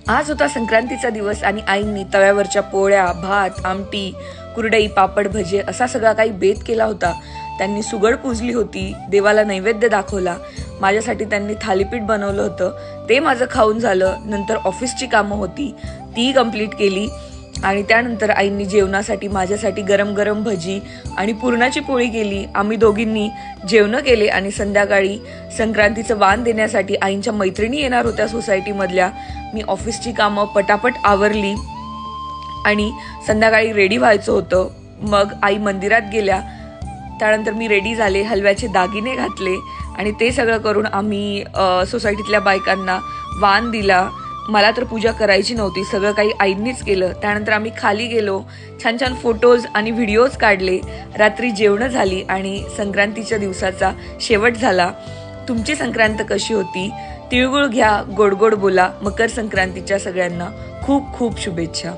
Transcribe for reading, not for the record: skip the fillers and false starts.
आज होता संक्रांतीचा दिवस आणि आईंनी तव्यावरच्या पोळ्या, भात, आमटी, कुरडई, पापड, भजे असा सगळा काही बेत केला होता. त्यांनी सुगड पूजली होती, देवाला नैवेद्य दाखवला. माझ्यासाठी त्यांनी थालीपीठ बनवलं होतं, ते माझं खाऊन झालं. नंतर ऑफिसची कामं होती, ती कंप्लीट केली आणि त्यानंतर आईंनी जेवणासाठी माझ्यासाठी गरम गरम भजी आणि पुरणाची पोळी केली. आम्ही दोघींनी जेवणं केले आणि संध्याकाळी संक्रांतीचं वाण देण्यासाठी आईंच्या मैत्रिणी येणार होत्या सोसायटीमधल्या. मी ऑफिसची कामं पटापट आवरली आणि संध्याकाळी रेडी व्हायचं होतं. मग आई मंदिरात गेल्या, त्यानंतर मी रेडी झाले, हलव्याचे दागिने घातले आणि ते सगळं करून आम्ही सोसायटीतल्या बायकांना वाण दिला. मला तर पूजा करायची नव्हती, सगळं काही आईंनीच केलं. त्यानंतर आम्ही खाली गेलो, छान छान फोटोज आणि व्हिडिओज काढले. रात्री जेवणं झाली आणि संक्रांतीच्या दिवसाचा शेवट झाला. तुमची संक्रांत कशी होती? तिळगुळ घ्या, गोड गोड बोला. मकर संक्रांतीच्या सगळ्यांना खूप खूप शुभेच्छा.